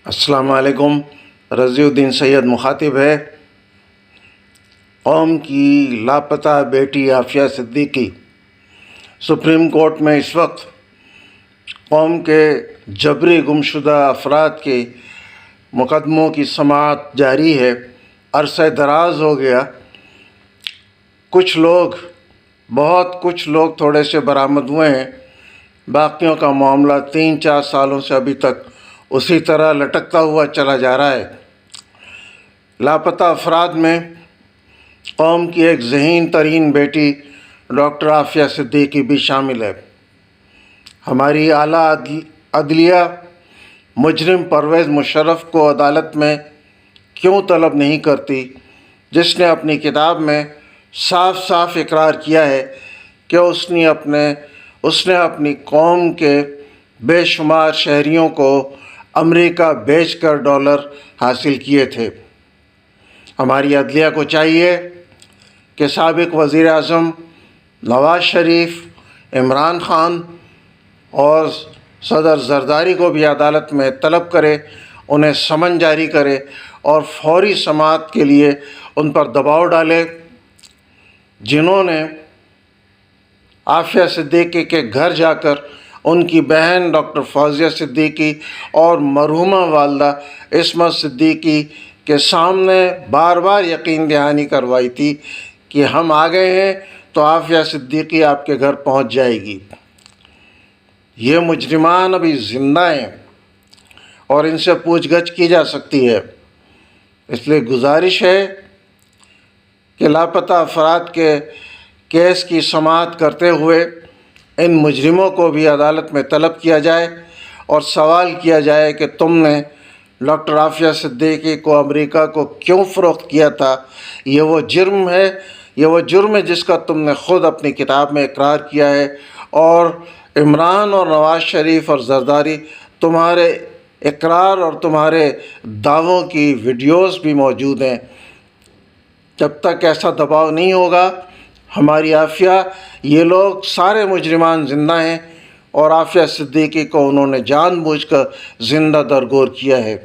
السلام علیکم۔ رضی الدین سید مخاطب ہے۔ قوم کی لاپتہ بیٹی عافیہ صدیقی سپریم کورٹ میں اس وقت قوم کے جبری گمشدہ افراد کے مقدموں کی سماعت جاری ہے۔ عرصہ دراز ہو گیا، کچھ لوگ تھوڑے سے برآمد ہوئے ہیں، باقیوں کا معاملہ 3-4 سالوں سے ابھی تک اسی طرح لٹکتا ہوا چلا جا رہا ہے۔ لاپتہ افراد میں قوم کی ایک ذہین ترین بیٹی ڈاکٹر عافیہ صدیقی بھی شامل ہے۔ ہماری اعلیٰ عدلیہ مجرم پرویز مشرف کو عدالت میں کیوں طلب نہیں کرتی، جس نے اپنی کتاب میں صاف صاف اقرار کیا ہے کہ اس نے اپنی قوم کے بے شمار شہریوں کو امریکہ بیچ کر ڈالر حاصل کیے تھے۔ ہماری عدلیہ کو چاہیے کہ سابق وزیر اعظم نواز شریف، عمران خان اور صدر زرداری کو بھی عدالت میں طلب کرے، انہیں سمن جاری کرے اور فوری سماعت کے لیے ان پر دباؤ ڈالے۔ جنہوں نے عافیہ صدیقی کے گھر جا کر ان کی بہن ڈاکٹر فوزیہ صدیقی اور مرحومہ والدہ عصمت صدیقی کے سامنے بار بار یقین دہانی کروائی تھی کہ ہم آ گئے ہیں تو عافیہ صدیقی آپ کے گھر پہنچ جائے گی۔ یہ مجرمان ابھی زندہ ہیں اور ان سے پوچھ گچھ کی جا سکتی ہے۔ اس لیے گزارش ہے کہ لاپتہ افراد کے کیس کی سماعت کرتے ہوئے ان مجرموں کو بھی عدالت میں طلب کیا جائے اور سوال کیا جائے کہ تم نے ڈاکٹر عافیہ صدیقی کو امریکہ کو کیوں فروخت کیا تھا۔ یہ وہ جرم ہے جس کا تم نے خود اپنی کتاب میں اقرار کیا ہے، اور عمران اور نواز شریف اور زرداری تمہارے اقرار اور تمہارے دعووں کی ویڈیوز بھی موجود ہیں۔ جب تک ایسا دباؤ نہیں ہوگا، ہماری عافیہ، یہ لوگ سارے مجرمان زندہ ہیں اور عافیہ صدیقی کو انہوں نے جان بوجھ کر زندہ درگور کیا ہے۔